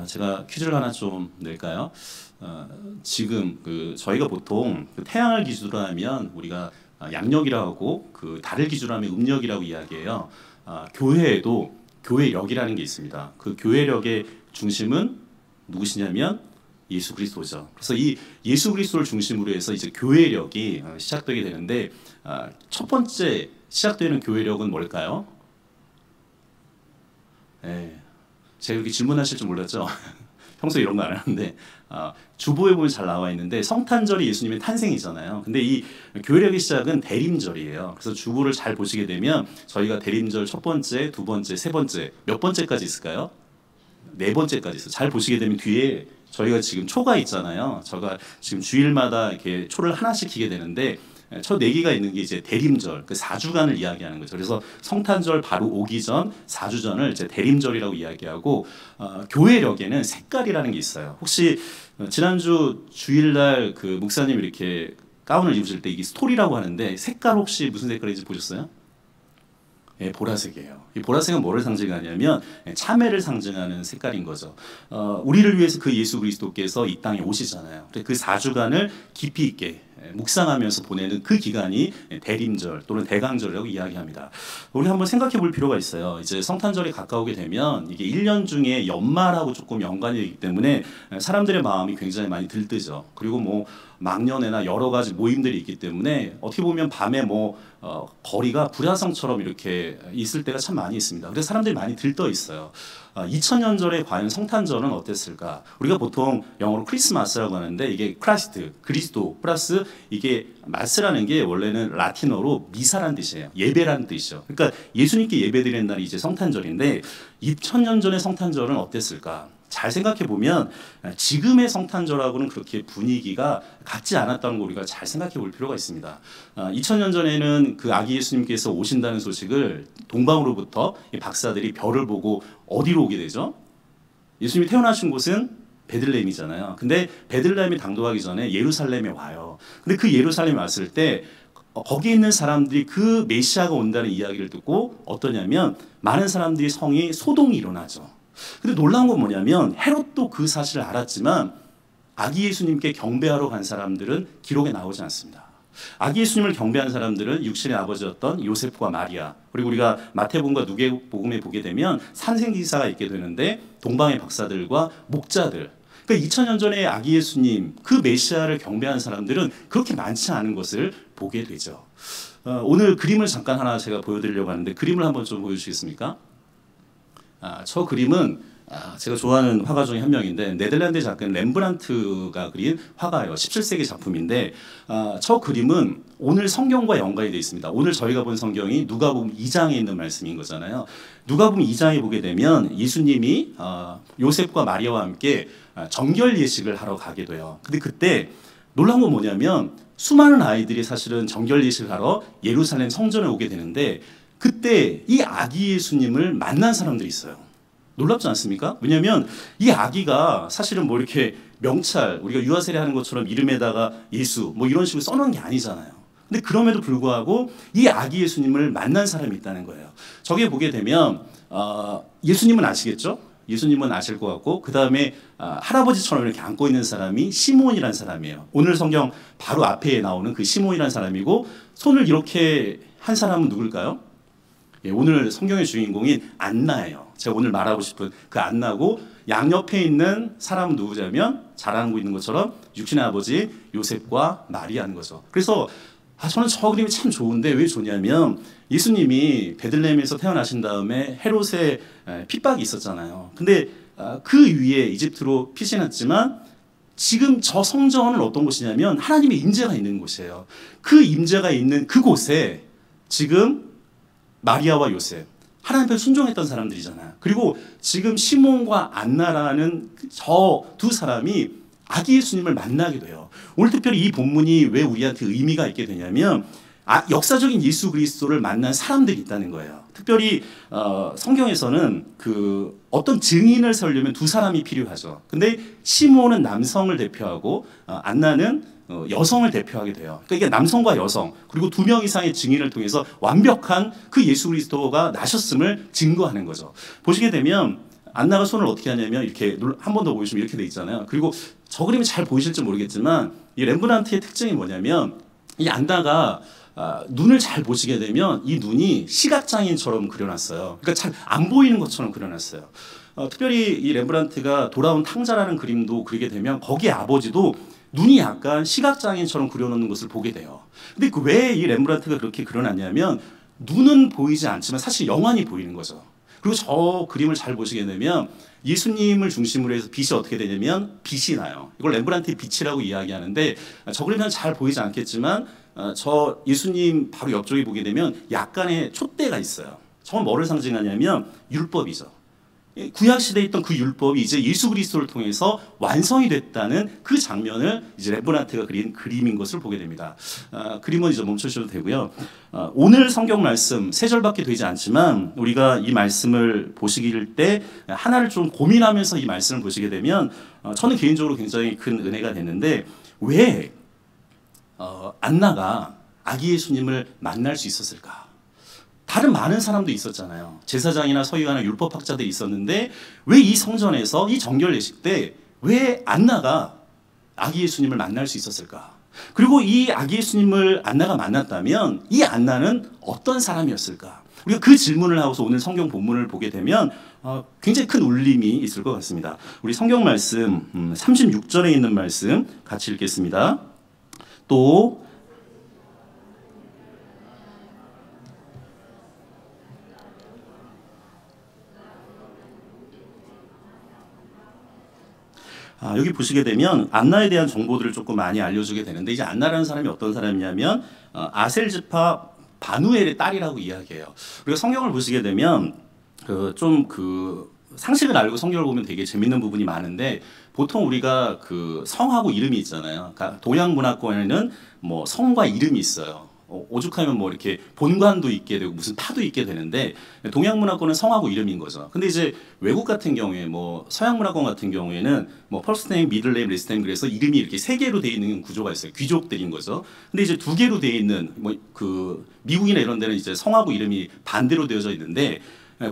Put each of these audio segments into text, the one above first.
제가 퀴즈를 하나 좀 낼까요? 지금 저희가 보통 태양을 기준으로 하면 우리가 양력이라고 하고 달을 기준으로 하면 음력이라고 이야기해요. 교회에도 교회력이라는 게 있습니다. 그 교회력의 중심은 누구시냐면 예수 그리스도죠. 그래서 이 예수 그리스도를 중심으로 해서 이제 교회력이 시작되게 되는데 첫 번째 시작되는 교회력은 뭘까요? 네. 제가 이렇게 질문하실 줄 몰랐죠. 평소에 이런 거 안 하는데 주보에 보면 잘 나와 있는데 성탄절이 예수님의 탄생이잖아요. 근데 이 교회력의 시작은 대림절이에요. 그래서 주보를 잘 보시게 되면 저희가 대림절 첫 번째, 두 번째, 세 번째 몇 번째까지 있을까요? 네 번째까지 있어요. 잘 보시게 되면 뒤에 저희가 지금 초가 있잖아요. 제가 지금 주일마다 이렇게 초를 하나씩 키게 되는데 첫 4개가 있는 게 이제 대림절, 그 4주간을 이야기하는 거죠. 그래서 성탄절 바로 오기 전 4주 전을 이제 대림절이라고 이야기하고 교회력에는 색깔이라는 게 있어요. 혹시 지난주 주일날 그 목사님 이렇게 가운을 입으실 때 이게 스토리라고 하는데 색깔 혹시 무슨 색깔인지 보셨어요? 예, 보라색이에요. 이 보라색은 뭐를 상징하냐면 참회를 상징하는 색깔인 거죠. 우리를 위해서 그 예수 그리스도께서 이 땅에 오시잖아요. 그 4주간을 깊이 있게 묵상하면서 보내는 그 기간이 대림절 또는 대강절이라고 이야기합니다. 우리 한번 생각해 볼 필요가 있어요. 이제 성탄절이 가까우게 되면 이게 1년 중에 연말하고 조금 연관이 되기 때문에 사람들의 마음이 굉장히 많이 들뜨죠. 그리고 뭐 막년회나 여러 가지 모임들이 있기 때문에 어떻게 보면 밤에 거리가 불야성처럼 이렇게 있을 때가 참 많이 있습니다. 그래서 사람들이 많이 들떠 있어요. 2000년 전에 과연 성탄절은 어땠을까? 우리가 보통 영어로 크리스마스라고 하는데 이게 크라이스트, 그리스도 플러스 이게 마스라는 게 원래는 라틴어로 미사라는 뜻이에요. 예배라는 뜻이죠. 그러니까 예수님께 예배드리는 날이 이제 성탄절인데 2000년 전의 성탄절은 어땠을까? 잘 생각해 보면 지금의 성탄절하고는 그렇게 분위기가 같지 않았다는 거 우리가 잘 생각해 볼 필요가 있습니다. 2000년 전에는 그 아기 예수님께서 오신다는 소식을 동방으로부터 박사들이 별을 보고 어디로 오게 되죠? 예수님이 태어나신 곳은 베들레헴이잖아요. 근데 베들레헴이 당도하기 전에 예루살렘에 와요. 근데 그 예루살렘에 왔을 때 거기 있는 사람들이 그 메시아가 온다는 이야기를 듣고 어떠냐면 많은 사람들이 성이 소동이 일어나죠. 근데 놀라운 건 뭐냐면 헤롯도 그 사실을 알았지만 아기 예수님께 경배하러 간 사람들은 기록에 나오지 않습니다. 아기 예수님을 경배한 사람들은 육신의 아버지였던 요셉과 마리아, 그리고 우리가 마태복음과 누가복음에 보게 되면 산생기사가 있게 되는데 동방의 박사들과 목자들, 그러니까 2000년 전에 아기 예수님 그 메시아를 경배한 사람들은 그렇게 많지 않은 것을 보게 되죠. 오늘 그림을 잠깐 하나 제가 보여드리려고 하는데 그림을 한번 좀 보여주시겠습니까? 저 그림은 제가 좋아하는 화가 중에 한 명인데 네덜란드 작가인 렘브란트가 그린 화가예요. 17세기 작품인데 저 그림은 오늘 성경과 연관이 되어 있습니다. 오늘 저희가 본 성경이 누가복음 2장에 있는 말씀인 거잖아요. 누가복음 2장에 보게 되면 예수님이 요셉과 마리아와 함께 정결 예식을 하러 가게 돼요. 근데 그때 놀라운 건 뭐냐면 수많은 아이들이 사실은 정결 예식을 하러 예루살렘 성전에 오게 되는데 그때 이 아기 예수님을 만난 사람들이 있어요. 놀랍지 않습니까? 왜냐하면 이 아기가 사실은 뭐 이렇게 명찰, 우리가 유아세례 하는 것처럼 이름에다가 예수 뭐 이런 식으로 써놓은 게 아니잖아요. 근데 그럼에도 불구하고 이 아기 예수님을 만난 사람이 있다는 거예요. 저기 보게 되면 예수님은 아시겠죠? 예수님은 아실 것 같고 그 다음에 할아버지처럼 이렇게 안고 있는 사람이 시몬이라는 사람이에요. 오늘 성경 바로 앞에 나오는 그 시몬이라는 사람이고 손을 이렇게 한 사람은 누굴까요? 예, 오늘 성경의 주인공인 안나예요. 제가 오늘 말하고 싶은 그 안나고 양옆에 있는 사람은 누구냐면 잘 알고 있는 것처럼 육신의 아버지 요셉과 마리아인 거죠. 그래서 저는 저 그림이 참 좋은데 왜 좋냐면 예수님이 베들레헴에서 태어나신 다음에 헤롯의 핍박이 있었잖아요. 근데 그 위에 이집트로 피신했지만 지금 저 성전은 어떤 곳이냐면 하나님의 임재가 있는 곳이에요. 그 임재가 있는 그곳에 지금 마리아와 요셉, 하나님 앞에 순종했던 사람들이잖아요. 그리고 지금 시몬과 안나라는 저 두 사람이 아기 예수님을 만나게 돼요. 오늘 특별히 이 본문이 왜 우리한테 의미가 있게 되냐면 역사적인 예수 그리스도를 만난 사람들이 있다는 거예요. 특별히 성경에서는 어떤 증인을 세우려면 두 사람이 필요하죠. 근데 시몬은 남성을 대표하고 안나는 여성을 대표하게 돼요. 그러니까 이게 남성과 여성 그리고 2명 이상의 증인을 통해서 완벽한 그 예수 그리스도가 나셨음을 증거하는 거죠. 보시게 되면 안나가 손을 어떻게 하냐면 이렇게 한 번 더 보여주시면 이렇게 돼 있잖아요. 그리고 저 그림이 잘 보이실지 모르겠지만 이 렘브란트의 특징이 뭐냐면 이 안나가 눈을 잘 보시게 되면 이 눈이 시각장애인처럼 그려놨어요. 그러니까 잘 안 보이는 것처럼 그려놨어요. 특별히 이 렘브란트가 돌아온 탕자라는 그림도 그리게 되면 거기에 아버지도 눈이 약간 시각장애인처럼 그려놓는 것을 보게 돼요. 근데 왜 이 렘브란트가 그렇게 그려놨냐면 눈은 보이지 않지만 사실 영안이 보이는 거죠. 그리고 저 그림을 잘 보시게 되면 예수님을 중심으로 해서 빛이 어떻게 되냐면 빛이 나요. 이걸 렘브란트의 빛이라고 이야기하는데 저 그림은 잘 보이지 않겠지만 저 예수님 바로 옆쪽에 보게 되면 약간의 촛대가 있어요. 저건 뭐를 상징하냐면 율법이죠. 구약 시대에 있던 그 율법이 이제 예수 그리스도를 통해서 완성이 됐다는 그 장면을 이제 렘브란트가 그린 그림인 것을 보게 됩니다. 그림은 이제 멈추셔도 되고요. 오늘 성경 말씀 세 절밖에 되지 않지만 우리가 이 말씀을 보시길 때 하나를 좀 고민하면서 이 말씀을 보시게 되면 저는 개인적으로 굉장히 큰 은혜가 됐는데 왜 안나가 아기 예수님을 만날 수 있었을까? 다른 많은 사람도 있었잖아요. 제사장이나 서기관이나 율법학자들이 있었는데 왜 이 성전에서 이 정결 예식 때 왜 안나가 아기 예수님을 만날 수 있었을까? 그리고 이 아기 예수님을 안나가 만났다면 이 안나는 어떤 사람이었을까? 우리가 그 질문을 하고서 오늘 성경 본문을 보게 되면 굉장히 큰 울림이 있을 것 같습니다. 우리 성경 말씀 36절에 있는 말씀 같이 읽겠습니다. 또 여기 보시게 되면 안나에 대한 정보들을 조금 많이 알려주게 되는데 이제 안나라는 사람이 어떤 사람이냐면 아셀 지파 바누엘의 딸이라고 이야기해요. 우리가 성경을 보시게 되면 상식을 알고 성경을 보면 되게 재밌는 부분이 많은데 보통 우리가 그 성하고 이름이 있잖아요. 그러니까 동양 문화권에는 뭐 성과 이름이 있어요. 오죽하면 뭐 이렇게 본관도 있게 되고 무슨 파도 있게 되는데 동양 문화권은 성하고 이름인 거죠. 근데 이제 외국 같은 경우에 뭐 서양 문화권 같은 경우에는 뭐 퍼스트 네임, 미들 네임, 리스트 네임 그래서 이름이 이렇게 세 개로 돼 있는 구조가 있어요. 귀족들인 거죠. 근데 이제 두 개로 돼 있는 뭐 그 미국이나 이런 데는 이제 성하고 이름이 반대로 되어져 있는데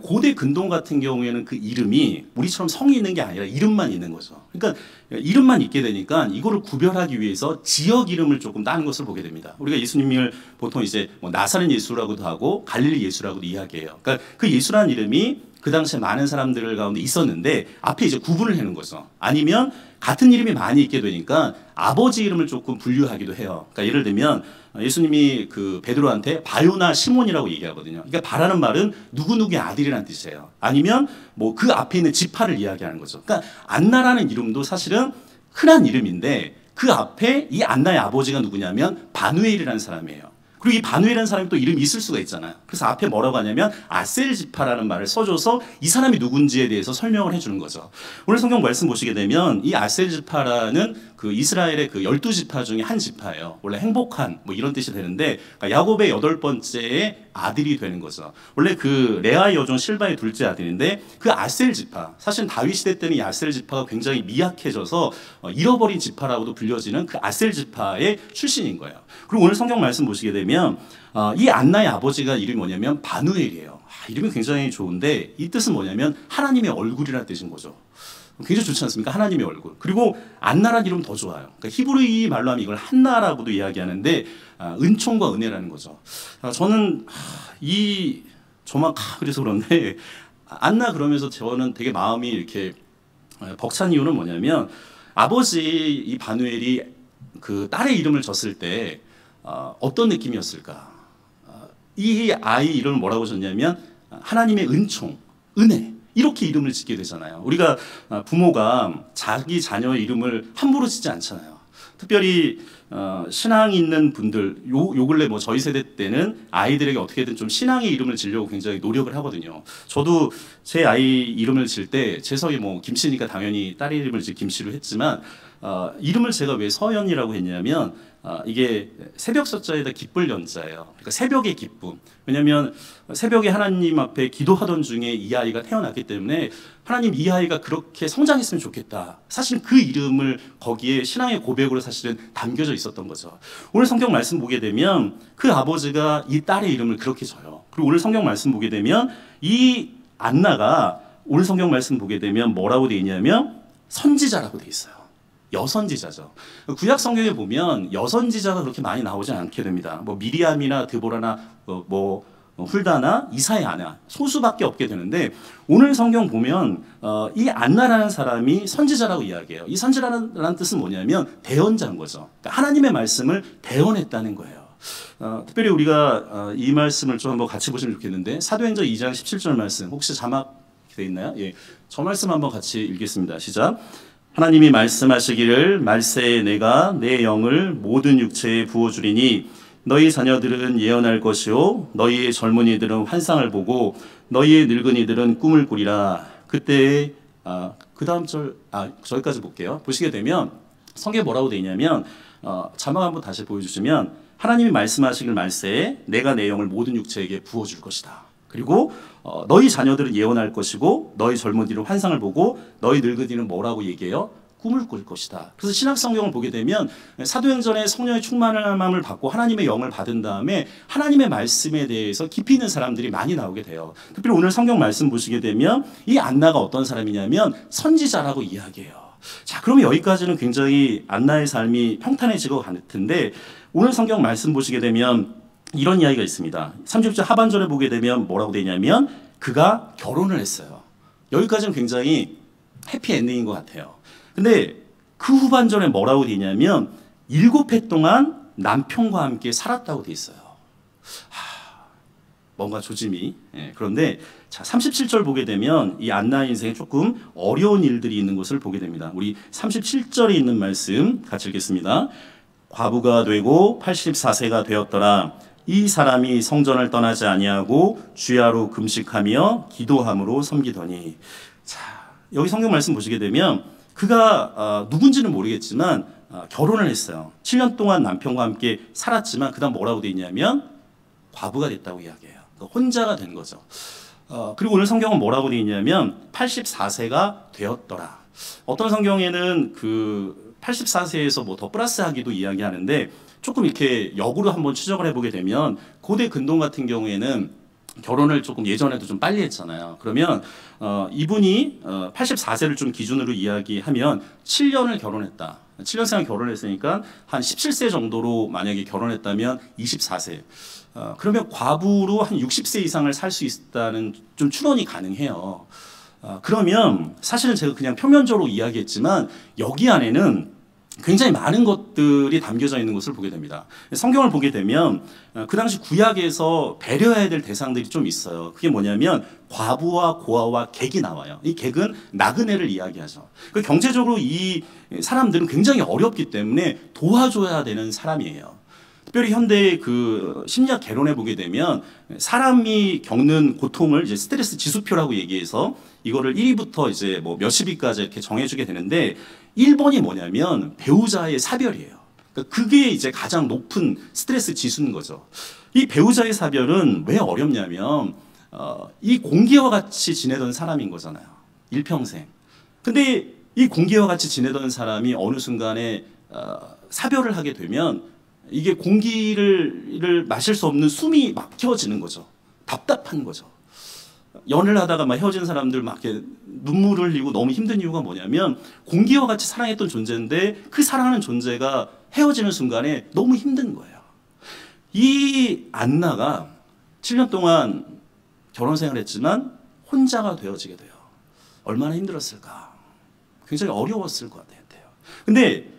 고대 근동 같은 경우에는 그 이름이 우리처럼 성이 있는 게 아니라 이름만 있는 거죠. 그러니까 이름만 있게 되니까 이거를 구별하기 위해서 지역 이름을 조금 따는 것을 보게 됩니다. 우리가 예수님을 보통 이제 뭐 나사렛 예수라고도 하고 갈릴리 예수라고도 이야기해요. 그러니까 그 예수라는 이름이 그 당시에 많은 사람들 가운데 있었는데 앞에 이제 구분을 해놓은 거죠. 아니면 같은 이름이 많이 있게 되니까 아버지 이름을 조금 분류하기도 해요. 그러니까 예를 들면 예수님이 그 베드로한테 바요나 시몬이라고 얘기하거든요. 그러니까 바라는 말은 누구누구의 아들이라는 뜻이에요. 아니면 뭐 그 앞에 있는 지파를 이야기하는 거죠. 그러니까 안나라는 이름도 사실은 흔한 이름인데 그 앞에 이 안나의 아버지가 누구냐면 바누엘이라는 사람이에요. 그리고 이 바누엘이라는 사람이 또 이름이 있을 수가 있잖아요. 그래서 앞에 뭐라고 하냐면 아셀 지파라는 말을 써줘서 이 사람이 누군지에 대해서 설명을 해주는 거죠. 오늘 성경 말씀 보시게 되면 이 아셀 지파라는 그 이스라엘의 그 12지파 중에 한 지파예요. 원래 행복한 뭐 이런 뜻이 되는데 그러니까 야곱의 8번째의 아들이 되는 거죠. 원래 그 레아의 여종 실바의 둘째 아들인데 그 아셀 지파, 사실 다윗 시대 때는 이 아셀 지파가 굉장히 미약해져서 잃어버린 지파라고도 불려지는 그 아셀 지파의 출신인 거예요. 그리고 오늘 성경 말씀 보시게 되면 이 안나의 아버지가 이름이 뭐냐면 바누엘이에요. 이름이 굉장히 좋은데 이 뜻은 뭐냐면 하나님의 얼굴이라는 뜻인 거죠. 굉장히 좋지 않습니까? 하나님의 얼굴. 그리고 안나라는 이름 더 좋아요. 그러니까 히브리 말로 하면 이걸 한나라고도 이야기하는데 은총과 은혜라는 거죠. 저는 저만 그래서 그런데 안나 그러면서 저는 되게 마음이 이렇게 벅찬 이유는 뭐냐면 아버지 이 바누엘이 그 딸의 이름을 졌을 때 어떤 느낌이었을까? 이 아이 이름을 뭐라고 졌냐면 하나님의 은총, 은혜. 이렇게 이름을 짓게 되잖아요. 우리가 부모가 자기 자녀의 이름을 함부로 짓지 않잖아요. 특별히 신앙이 있는 분들, 요 근래 뭐 저희 세대 때는 아이들에게 어떻게든 좀 신앙의 이름을 지려고 굉장히 노력을 하거든요. 저도 제 아이 이름을 질 때 재석이 뭐 김씨니까 당연히 딸 이름을 김씨로 했지만 이름을 제가 왜 서연이라고 했냐면 이게 새벽 서자에다 기쁠 연자예요. 그러니까 새벽의 기쁨. 왜냐하면 새벽에 하나님 앞에 기도하던 중에 이 아이가 태어났기 때문에 하나님 이 아이가 그렇게 성장했으면 좋겠다. 사실 그 이름을 거기에 신앙의 고백으로 사실은 담겨져 있었던 거죠. 오늘 성경 말씀 보게 되면 그 아버지가 이 딸의 이름을 그렇게 져요. 그리고 오늘 성경 말씀 보게 되면 이 안나가 오늘 성경 말씀 보게 되면 뭐라고 돼 있냐면 선지자라고 돼 있어요. 여선지자죠. 구약 성경에 보면 여선지자가 그렇게 많이 나오지 않게 됩니다. 뭐 미리암이나 드보라나 훌다나 이사야 아나 소수밖에 없게 되는데 오늘 성경 보면 이 안나라는 사람이 선지자라고 이야기해요. 이 선지자라는 뜻은 뭐냐면 대언자인 거죠. 그러니까 하나님의 말씀을 대언했다는 거예요. 특별히 우리가 이 말씀을 좀 한번 같이 보시면 좋겠는데 사도행전 2장 17절 말씀 혹시 자막 돼 있나요? 예, 저 말씀 한번 같이 읽겠습니다. 시작. 하나님이 말씀하시기를 말세에 내가 내 영을 모든 육체에 부어주리니 너희 자녀들은 예언할 것이요 너희의 젊은이들은 환상을 보고 너희의 늙은이들은 꿈을 꾸리라. 그때 그 다음 절 저기까지 볼게요. 보시게 되면 성경에 뭐라고 되어 있냐면 자막 한번 다시 보여주시면 하나님이 말씀하시길 말세에 내가 내 영을 모든 육체에게 부어줄 것이다. 그리고 너희 자녀들은 예언할 것이고 너희 젊은이들은 환상을 보고 너희 늙은이는 뭐라고 얘기해요? 꿈을 꿀 것이다. 그래서 신약 성경을 보게 되면 사도행전에 성령의 충만함을 받고 하나님의 영을 받은 다음에 하나님의 말씀에 대해서 깊이 있는 사람들이 많이 나오게 돼요. 특별히 오늘 성경 말씀 보시게 되면 이 안나가 어떤 사람이냐면 선지자라고 이야기해요. 자, 그러면 여기까지는 굉장히 안나의 삶이 평탄해질 것 같은데 오늘 성경 말씀 보시게 되면 이런 이야기가 있습니다. 30절 하반절에 보게 되면 뭐라고 되냐면 그가 결혼을 했어요. 여기까지는 굉장히 해피엔딩인 것 같아요. 근데 그 후반전에 뭐라고 되냐면 7해 동안 남편과 함께 살았다고 돼 있어요. 뭔가 조짐이. 그런데 자 37절 보게 되면 이 안나의 인생에 조금 어려운 일들이 있는 것을 보게 됩니다. 우리 37절에 있는 말씀 같이 읽겠습니다. 과부가 되고 84세가 되었더라. 이 사람이 성전을 떠나지 아니하고 주야로 금식하며 기도함으로 섬기더니. 자 여기 성경 말씀 보시게 되면 그가 누군지는 모르겠지만 결혼을 했어요. 7년 동안 남편과 함께 살았지만 그 다음 뭐라고 돼 있냐면 과부가 됐다고 이야기해요. 혼자가 된 거죠. 그리고 오늘 성경은 뭐라고 돼 있냐면 84세가 되었더라. 어떤 성경에는 그 84세에서 뭐 더 플러스하기도 이야기하는데 조금 이렇게 역으로 한번 추적을 해보게 되면 고대 근동 같은 경우에는 결혼을 조금 예전에도 좀 빨리 했잖아요. 그러면 이분이 84세를 좀 기준으로 이야기하면 7년을 결혼했다. 7년생을 결혼했으니까 한 17세 정도로 만약에 결혼했다면 24세. 그러면 과부로 한 60세 이상을 살 수 있다는 좀 추론이 가능해요. 그러면 사실은 제가 그냥 표면적으로 이야기했지만 여기 안에는 굉장히 많은 것들이 담겨져 있는 것을 보게 됩니다. 성경을 보게 되면 그 당시 구약에서 배려해야 될 대상들이 좀 있어요. 그게 뭐냐면 과부와 고아와 객이 나와요. 이 객은 나그네를 이야기하죠. 경제적으로 이 사람들은 굉장히 어렵기 때문에 도와줘야 되는 사람이에요. 특별히 현대의 그 심리학 개론에 보게 되면 사람이 겪는 고통을 이제 스트레스 지수표라고 얘기해서 이거를 1위부터 이제 뭐 몇십 위까지 이렇게 정해주게 되는데 1번이 뭐냐면 배우자의 사별이에요. 그러니까 그게 이제 가장 높은 스트레스 지수인 거죠. 이 배우자의 사별은 왜 어렵냐면 이 공기와 같이 지내던 사람인 거잖아요. 일평생. 근데 이 공기와 같이 지내던 사람이 어느 순간에 사별을 하게 되면 이게 공기를 마실 수 없는 숨이 막혀지는 거죠. 답답한 거죠. 연애를 하다가 막 헤어진 사람들 막 이렇게 눈물을 흘리고 너무 힘든 이유가 뭐냐면 공기와 같이 사랑했던 존재인데 그 사랑하는 존재가 헤어지는 순간에 너무 힘든 거예요. 이 안나가 7년 동안 결혼 생활을 했지만 혼자가 되어지게 돼요. 얼마나 힘들었을까? 굉장히 어려웠을 것 같아요. 근데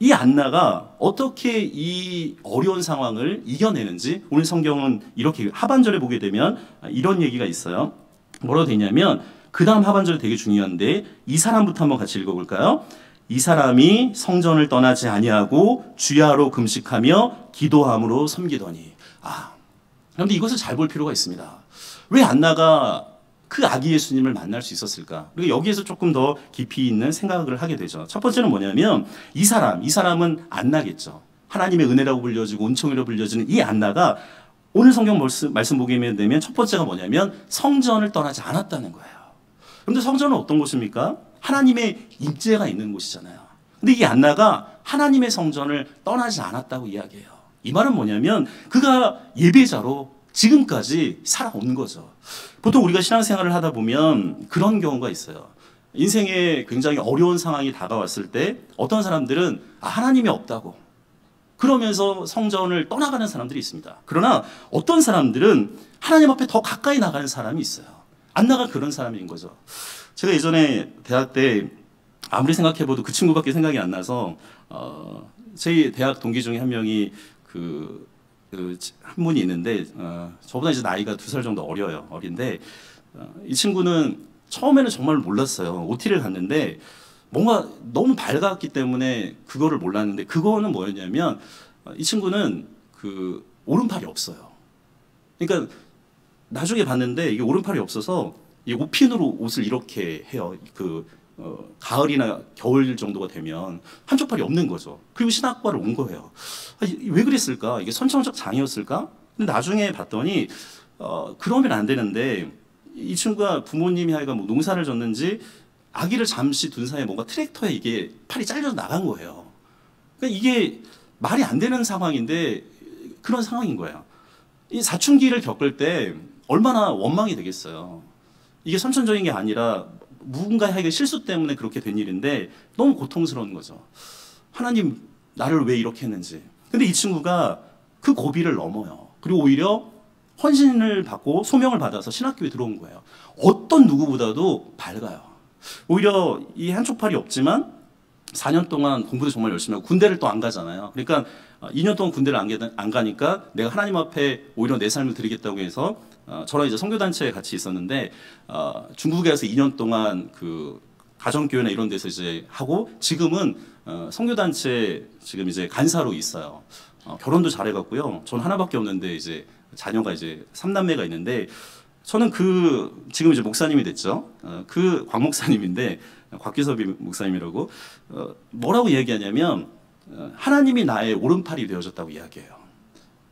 이 안나가 어떻게 이 어려운 상황을 이겨내는지 오늘 성경은 이렇게 하반절에 보게 되면 이런 얘기가 있어요. 뭐라고 되냐면 그 다음 하반절이 되게 중요한데 이 사람부터 한번 같이 읽어볼까요? 이 사람이 성전을 떠나지 아니하고 주야로 금식하며 기도함으로 섬기더니. 그런데 이것을 잘 볼 필요가 있습니다. 왜 안나가 그 아기 예수님을 만날 수 있었을까? 그리고 여기에서 조금 더 깊이 있는 생각을 하게 되죠. 첫 번째는 뭐냐면 이 사람은 안나겠죠. 하나님의 은혜라고 불려지고 은총이라고 불려지는 이 안나가 오늘 성경 말씀 보게 되면 첫 번째가 뭐냐면 성전을 떠나지 않았다는 거예요. 그런데 성전은 어떤 곳입니까? 하나님의 임재가 있는 곳이잖아요. 근데 이 안나가 하나님의 성전을 떠나지 않았다고 이야기해요. 이 말은 뭐냐면 그가 예배자로 지금까지 살아온 거죠. 보통 우리가 신앙생활을 하다 보면 그런 경우가 있어요. 인생에 굉장히 어려운 상황이 다가왔을 때 어떤 사람들은 하나님이 없다고 그러면서 성전을 떠나가는 사람들이 있습니다. 그러나 어떤 사람들은 하나님 앞에 더 가까이 나가는 사람이 있어요. 안 나가 그런 사람인 거죠. 제가 예전에 대학 때 아무리 생각해봐도 그 친구밖에 생각이 안 나서 제 대학 동기 중에 한 명이 한 분이 있는데 저보다 이제 나이가 2살 정도 어린데 이 친구는 처음에는 정말 몰랐어요. OT를 갔는데 뭔가 너무 밝았기 때문에 그거를 몰랐는데 그거는 뭐였냐면 이 친구는 그 오른팔이 없어요. 그러니까 나중에 봤는데 이게 오른팔이 없어서 이 옷핀으로 옷을 이렇게 해요. 가을이나 겨울 정도가 되면 한쪽 팔이 없는 거죠. 그리고 신학과를 온 거예요. 왜 그랬을까? 이게 선천적 장애였을까? 근데 나중에 봤더니 그러면 안 되는데 이 친구가 부모님이 하여간 뭐 농사를 졌는지 아기를 잠시 둔 사이에 뭔가 트랙터에 이게 팔이 잘려서 나간 거예요. 그러니까 이게 말이 안 되는 상황인데 그런 상황인 거예요. 이 사춘기를 겪을 때 얼마나 원망이 되겠어요. 이게 선천적인 게 아니라 누군가의 실수 때문에 그렇게 된 일인데 너무 고통스러운 거죠. 하나님 나를 왜 이렇게 했는지. 근데 이 친구가 그 고비를 넘어요. 그리고 오히려 헌신을 받고 소명을 받아서 신학교에 들어온 거예요. 어떤 누구보다도 밝아요. 오히려 이 한쪽 팔이 없지만 4년 동안 공부도 정말 열심히 하고 군대를 또 안 가잖아요. 그러니까 2년 동안 군대를 안 가니까 내가 하나님 앞에 오히려 내 삶을 드리겠다고 해서 저랑 이제 선교단체에 같이 있었는데 중국에 가서 2년 동안 그 가정교회나 이런 데서 이제 하고 지금은 선교단체 지금 이제 간사로 있어요. 결혼도 잘해갖고요. 전 하나밖에 없는데 이제 자녀가 이제 3남매가 있는데 저는 지금 이제 목사님이 됐죠. 곽 목사님인데 곽기섭이 목사님이라고 뭐라고 얘기하냐면 하나님이 나의 오른팔이 되어줬다고 이야기해요.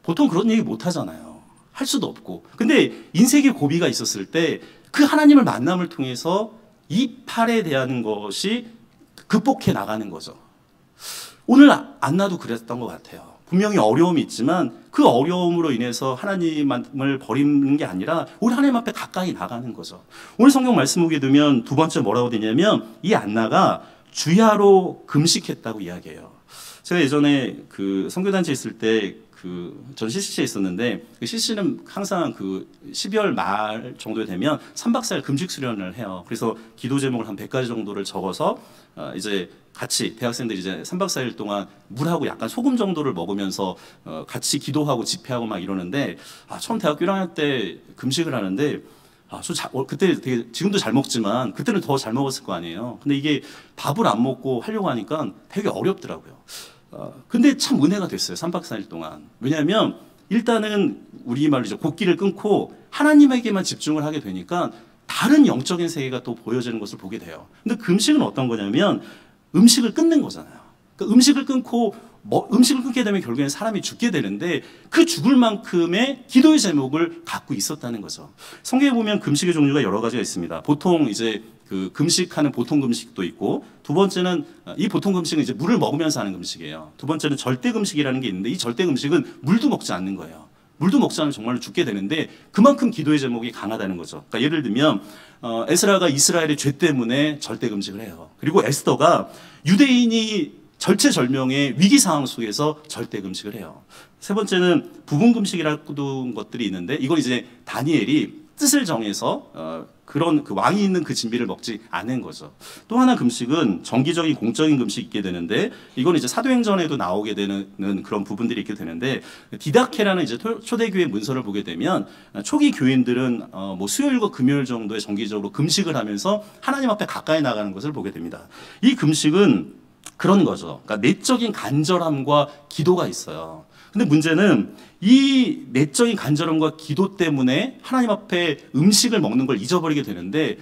보통 그런 얘기 못 하잖아요. 할 수도 없고. 근데 인생의 고비가 있었을 때 그 하나님을 만남을 통해서 이 팔에 대한 것이 극복해 나가는 거죠. 오늘 안나도 그랬던 것 같아요. 분명히 어려움이 있지만 그 어려움으로 인해서 하나님을 버리는 게 아니라 우리 하나님 앞에 가까이 나가는 거죠. 오늘 성경 말씀 보게 되면 두 번째 뭐라고 되냐면 이 안나가 주야로 금식했다고 이야기해요. 제가 예전에 그 선교단체 있을 때 전 CCC에 있었는데 그 CCC는 항상 12월 말 정도 되면 3박 4일 금식 수련을 해요. 그래서 기도 제목을 한 100가지 정도를 적어서 이제 같이 대학생들이 이제 3박 4일 동안 물하고 약간 소금 정도를 먹으면서 같이 기도하고 집회하고 막 이러는데 처음 대학교 1학년 때 금식을 하는데 그때 되게 지금도 잘 먹지만 그때는 더 잘 먹었을 거 아니에요. 근데 이게 밥을 안 먹고 하려고 하니까 되게 어렵더라고요. 근데 참 은혜가 됐어요. 3박 4일 동안. 왜냐하면 일단은 우리말로 이제 곡기를 끊고 하나님에게만 집중을 하게 되니까 다른 영적인 세계가 또 보여지는 것을 보게 돼요. 근데 금식은 어떤 거냐면 음식을 끊는 거잖아요. 그러니까 음식을 끊게 되면 결국에는 사람이 죽게 되는데 그 죽을 만큼의 기도의 제목을 갖고 있었다는 거죠. 성경에 보면 금식의 종류가 여러 가지가 있습니다. 보통 이제 금식하는 보통 금식도 있고 두 번째는 이 보통 금식은 이제 물을 먹으면서 하는 금식이에요. 두 번째는 절대 금식이라는 게 있는데 이 절대 금식은 물도 먹지 않는 거예요. 물도 먹지 않으면 정말로 죽게 되는데 그만큼 기도의 제목이 강하다는 거죠. 그러니까 예를 들면 에스라가 이스라엘의 죄 때문에 절대 금식을 해요. 그리고 에스더가 유대인이 절체절명의 위기 상황 속에서 절대 금식을 해요. 세 번째는 부분 금식이라는 것들이 있는데 이건 이제 다니엘이 뜻을 정해서 그런 왕이 있는 그 진비를 먹지 않은 거죠. 또 하나 금식은 정기적인 공적인 금식이 있게 되는데 이건 이제 사도행전에도 나오게 되는 그런 부분들이 있게 되는데 디다케라는 이제 초대교회 문서를 보게 되면 초기 교인들은 뭐 수요일과 금요일 정도에 정기적으로 금식을 하면서 하나님 앞에 가까이 나가는 것을 보게 됩니다. 이 금식은 그런 거죠. 그러니까 내적인 간절함과 기도가 있어요. 근데 문제는 이 내적인 간절함과 기도 때문에 하나님 앞에 음식을 먹는 걸 잊어버리게 되는데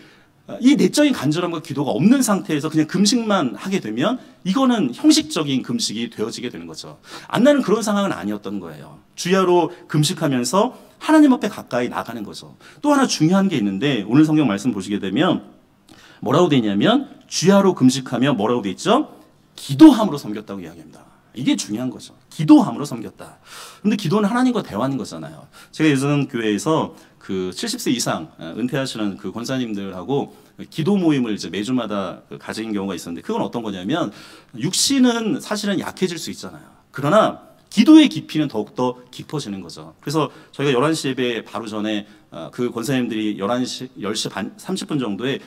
이 내적인 간절함과 기도가 없는 상태에서 그냥 금식만 하게 되면 이거는 형식적인 금식이 되어지게 되는 거죠. 안나는 그런 상황은 아니었던 거예요. 주야로 금식하면서 하나님 앞에 가까이 나가는 거죠. 또 하나 중요한 게 있는데 오늘 성경 말씀 보시게 되면 뭐라고 되어 있냐면 주야로 금식하며 뭐라고 되어 있죠? 기도함으로 섬겼다고 이야기합니다. 이게 중요한 거죠. 기도함으로 섬겼다. 근데 기도는 하나님과 대화하는 거잖아요. 제가 예전 교회에서 그 70세 이상 은퇴하시는 그 권사님들하고 기도 모임을 이제 매주마다 가진 경우가 있었는데, 그건 어떤 거냐면, 육신은 사실은 약해질 수 있잖아요. 그러나 기도의 깊이는 더욱더 깊어지는 거죠. 그래서 저희가 11시 예배 바로 전에 그 권사님들이 10시 반 30분 정도에,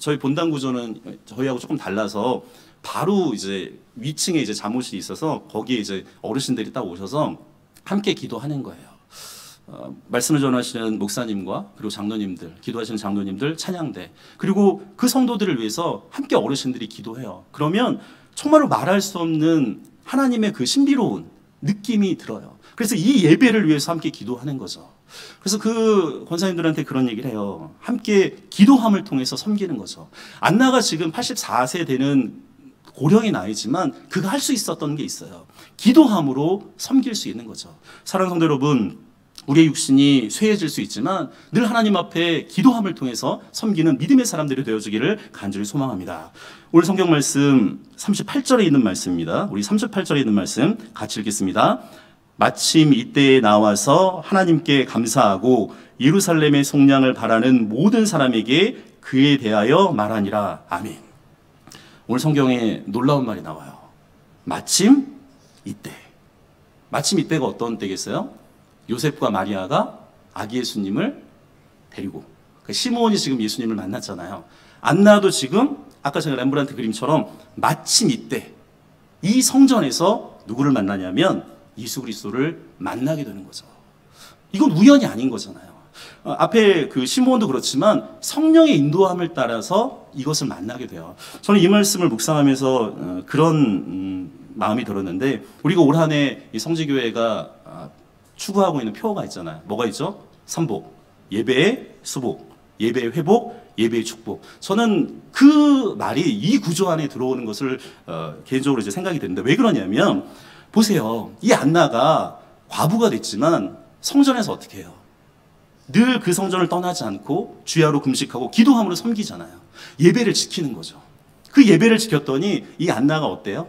저희 본당 구조는 저희하고 조금 달라서 바로 이제 위층에 이제 잠옷이 있어서 거기에 이제 어르신들이 딱 오셔서 함께 기도하는 거예요. 말씀을 전하시는 목사님과 그리고 장로님들, 기도하시는 장로님들, 찬양대, 그리고 그 성도들을 위해서 함께 어르신들이 기도해요. 그러면 정말로 말할 수 없는 하나님의 그 신비로운 느낌이 들어요. 그래서 이 예배를 위해서 함께 기도하는 거죠. 그래서 그 권사님들한테 그런 얘기를 해요. 함께 기도함을 통해서 섬기는 거죠. 안나가 지금 84세 되는 고령의 나이지만 그가 할 수 있었던 게 있어요. 기도함으로 섬길 수 있는 거죠. 사랑하는 성도 여러분, 우리의 육신이 쇠해질 수 있지만 늘 하나님 앞에 기도함을 통해서 섬기는 믿음의 사람들이 되어주기를 간절히 소망합니다. 오늘 성경 말씀 38절에 있는 말씀입니다. 우리 38절에 있는 말씀 같이 읽겠습니다. 마침 이때에 나와서 하나님께 감사하고 예루살렘의 속량을 바라는 모든 사람에게 그에 대하여 말하니라. 아멘. 오늘 성경에 놀라운 말이 나와요. 마침 이때. 마침 이때가 어떤 때겠어요? 요셉과 마리아가 아기 예수님을 데리고, 시므온이 지금 예수님을 만났잖아요. 안나도 지금 아까 제가 렘브란트 그림처럼 마침 이때 이 성전에서 누구를 만나냐면 예수 그리스도를 만나게 되는 거죠. 이건 우연이 아닌 거잖아요. 앞에 그 시므온도 그렇지만 성령의 인도함을 따라서 이것을 만나게 돼요. 저는 이 말씀을 묵상하면서 그런 마음이 들었는데, 우리가 올 한 해 이 성지교회가 추구하고 있는 표어가 있잖아요. 뭐가 있죠? 삼복. 예배의 수복, 예배의 회복, 예배의 축복. 저는 그 말이 이 구조 안에 들어오는 것을 개인적으로 이제 생각이 되는데, 왜 그러냐면 보세요. 이 안나가 과부가 됐지만 성전에서 어떻게 해요? 늘 그 성전을 떠나지 않고 주야로 금식하고 기도함으로 섬기잖아요. 예배를 지키는 거죠. 그 예배를 지켰더니 이 안나가 어때요?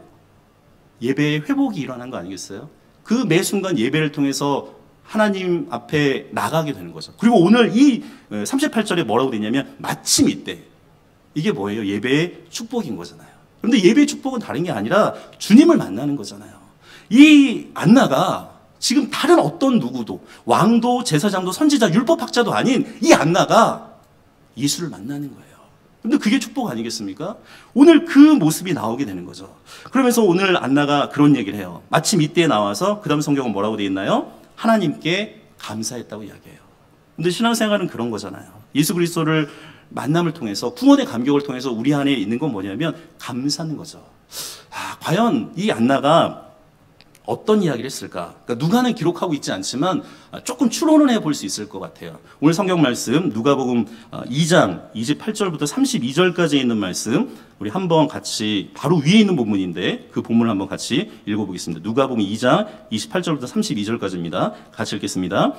예배의 회복이 일어난 거 아니겠어요? 그 매 순간 예배를 통해서 하나님 앞에 나가게 되는 거죠. 그리고 오늘 이 38절에 뭐라고 되냐면 마침 이때. 이게 뭐예요? 예배의 축복인 거잖아요. 그런데 예배의 축복은 다른 게 아니라 주님을 만나는 거잖아요. 이 안나가 지금 다른 어떤 누구도, 왕도, 제사장도, 선지자, 율법학자도 아닌 이 안나가 예수를 만나는 거예요. 근데 그게 축복 아니겠습니까? 오늘 그 모습이 나오게 되는 거죠. 그러면서 오늘 안나가 그런 얘기를 해요. 마침 이때에 나와서 그 다음 성경은 뭐라고 되어 있나요? 하나님께 감사했다고 이야기해요. 근데 신앙생활은 그런 거잖아요. 예수 그리스도를 만남을 통해서, 구원의 감격을 통해서 우리 안에 있는 건 뭐냐면 감사하는 거죠. 과연 이 안나가 어떤 이야기를 했을까? 그러니까 누가는 기록하고 있지 않지만 조금 추론을 해볼 수 있을 것 같아요. 오늘 성경 말씀 누가복음 2장 28절부터 32절까지 있는 말씀, 우리 한번 같이, 바로 위에 있는 본문인데 그 본문을 한번 같이 읽어보겠습니다. 누가복음 2장 28절부터 32절까지입니다. 같이 읽겠습니다.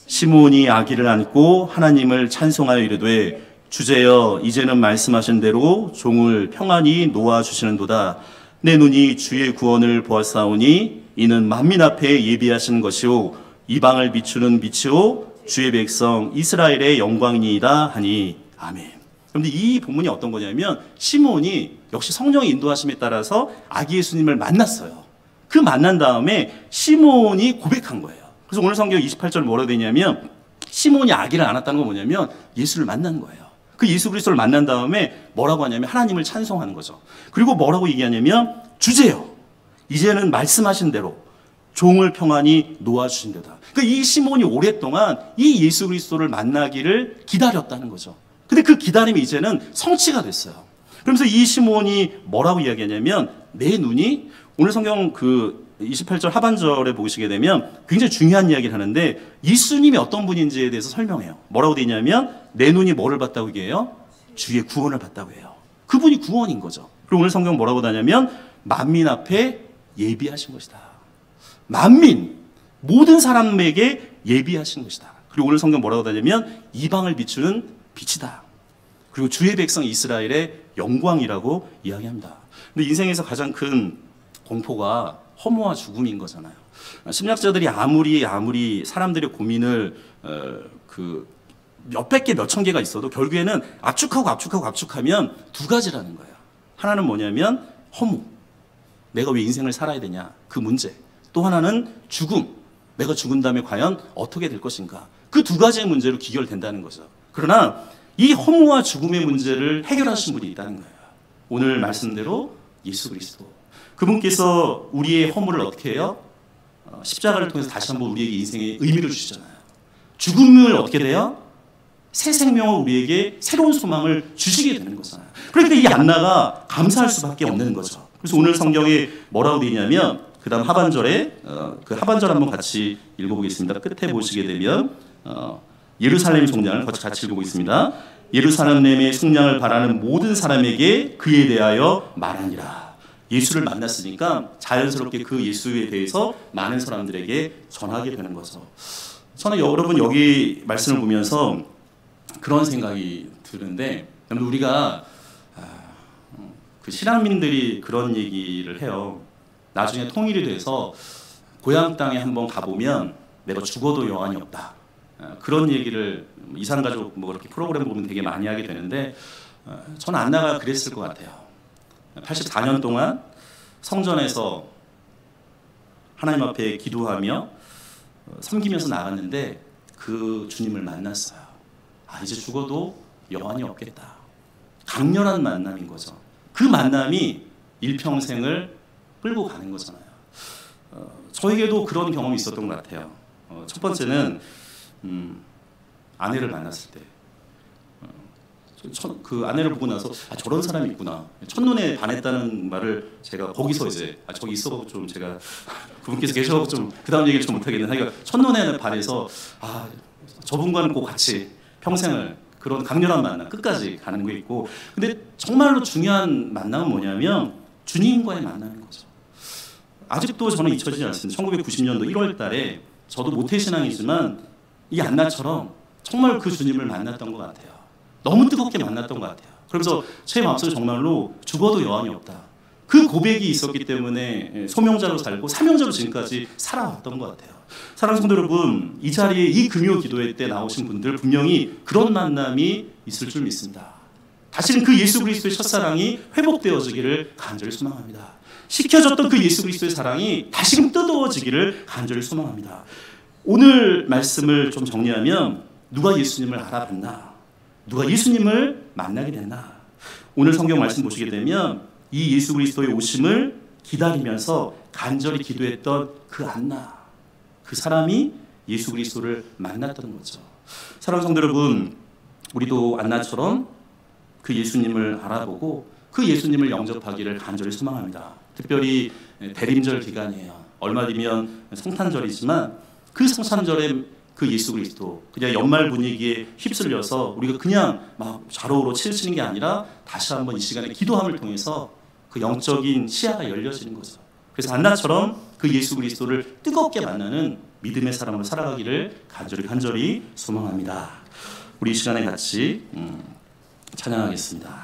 시므온이 아기를 안고 하나님을 찬송하여 이르되, 주제여 이제는 말씀하신 대로 종을 평안히 놓아주시는도다. 내 눈이 주의 구원을 보았사오니 이는 만민 앞에 예비하신 것이요 이방을 비추는 빛이요 주의 백성 이스라엘의 영광이니이다 하니. 아멘. 그런데 이 본문이 어떤 거냐면, 시므온이 역시 성령의 인도하심에 따라서 아기 예수님을 만났어요. 그 만난 다음에 시므온이 고백한 거예요. 그래서 오늘 성경 28절 뭐라고 되냐면, 시므온이 아기를 안았다는 건 뭐냐면 예수를 만난 거예요. 그 예수 그리스도를 만난 다음에 뭐라고 하냐면 하나님을 찬송하는 거죠. 그리고 뭐라고 얘기하냐면, 주제요 이제는 말씀하신 대로 종을 평안히 놓아주신 데다. 그러니까 이 시몬이 오랫동안 이 예수 그리스도를 만나기를 기다렸다는 거죠. 근데 그 기다림이 이제는 성취가 됐어요. 그러면서 이 시몬이 뭐라고 이야기하냐면, 내 눈이, 오늘 성경 그 28절 하반절에 보시게 되면 굉장히 중요한 이야기를 하는데, 예수님이 어떤 분인지에 대해서 설명해요. 뭐라고 되어 있냐면, 내 눈이 뭐를 봤다고 얘기해요? 주의 구원을 봤다고 해요. 그분이 구원인 거죠. 그리고 오늘 성경 뭐라고 하냐면, 만민 앞에 예비하신 것이다. 만민, 모든 사람에게 예비하신 것이다. 그리고 오늘 성경 뭐라고 하냐면, 이방을 비추는 빛이다. 그리고 주의 백성 이스라엘의 영광이라고 이야기합니다. 근데 인생에서 가장 큰 공포가 허무와 죽음인 거잖아요. 심리학자들이 아무리 사람들의 고민을 그 몇백 개, 몇천 개가 있어도 결국에는 압축하면 두 가지라는 거예요. 하나는 뭐냐면 허무, 내가 왜 인생을 살아야 되냐, 그 문제. 또 하나는 죽음, 내가 죽은 다음에 과연 어떻게 될 것인가. 그 두 가지의 문제로 귀결된다는 거죠. 그러나 이 허무와 죽음의 문제를 해결하신 분이 있다는 거예요. 오늘 말씀대로 예수 그리스도. 그분께서 우리의 허무를 어떻게 해요? 십자가를 통해서 다시 한번 우리에게 인생의 의미를 주시잖아요. 죽음을 어떻게 돼요? 새 생명을 우리에게 새로운 소망을 주시게 되는 거잖아요. 그러니까 이 안나가 감사할 수밖에 없는 거죠. 그래서 오늘 성경에 뭐라고 되어 있냐면 그 다음 하반절에 그 하반절 한번 같이 읽어보겠습니다. 끝에 보시게 되면 예루살렘 속량을 같이 읽어보겠습니다. 예루살렘의 속량을 바라는 모든 사람에게 그에 대하여 말하니라. 예수를 만났으니까 자연스럽게 그 예수에 대해서 많은 사람들에게 전하게 되는 거죠. 저는 여러분 여기 말씀을 보면서 그런 생각이 드는데, 우리가 그 신앙민들이 그런 얘기를 해요. 나중에 통일이 돼서 고향 땅에 한번 가보면 내가 죽어도 여한이 없다. 그런 얘기를 이산가족 뭐 그렇게 프로그램 보면 되게 많이 하게 되는데, 저는 안나가 그랬을 것 같아요. 84년 동안 성전에서 하나님 앞에 기도하며 섬기면서 나갔는데 그 주님을 만났어요. 이제 죽어도 여한이 없겠다. 강렬한 만남인 거죠. 그 만남이 일평생을 끌고 가는 거잖아요. 저에게도 그런 경험이 있었던 것 같아요. 첫 번째는 아내를 만났을 때, 그 아내를 보고 나서 저런 사람이 있구나. 첫눈에 반했다는 말을 제가 거기서 이제 저기 있어가지고 좀 제가 그분께서 계셔가지고 좀 그 다음 얘기를 좀 못하겠는데, 그러니까 첫눈에 반해서 저분과는 꼭 같이 평생을 그런 강렬한 만남 끝까지 가는 게 있고, 근데 정말로 중요한 만남은 뭐냐면 주님과의 만남인 거죠. 아직도 저는 잊혀지지 않습니다. 1990년도 1월 달에 저도 모태신앙이지만 이 안나처럼 정말 그 주님을 만났던 것 같아요. 너무 뜨겁게 만났던 것 같아요. 그래서 제 마음속에 정말로 죽어도 여한이 없다. 그 고백이 있었기 때문에 소명자로 살고 사명자로 지금까지 살아왔던 것 같아요. 사랑하는 성도 여러분, 이 자리에 이 금요 기도회 때 나오신 분들 분명히 그런 만남이 있을 줄 믿습니다. 다시는 그 예수 그리스도의 첫사랑이 회복되어지기를 간절히 소망합니다. 식혀졌던 그 예수 그리스도의 사랑이 다시금 뜨거워지기를 간절히 소망합니다. 오늘 말씀을 좀 정리하면, 누가 예수님을 알아봤나? 누가 예수님을 만나게 됐나? 오늘 성경 말씀 보시게 되면 이 예수 그리스도의 오심을 기다리면서 간절히 기도했던 그 안나, 그 사람이 예수 그리스도를 만났던 거죠. 사랑하는 성도 여러분, 우리도 안나처럼 그 예수님을 알아보고 그 예수님을 영접하기를 간절히 소망합니다. 특별히 대림절 기간이에요. 얼마 뒤면 성탄절이지만 그 성탄절에 그 예수 그리스도, 그냥 연말 분위기에 휩쓸려서 우리가 그냥 막 좌로우로 치우치는 게 아니라 다시 한번 이 시간에 기도함을 통해서 그 영적인 시야가 열려지는 거죠. 그래서 안나처럼 그 예수 그리스도를 뜨겁게 만나는 믿음의 사람으로 살아가기를 간절히 소망합니다. 우리 이 시간에 같이 찬양하겠습니다.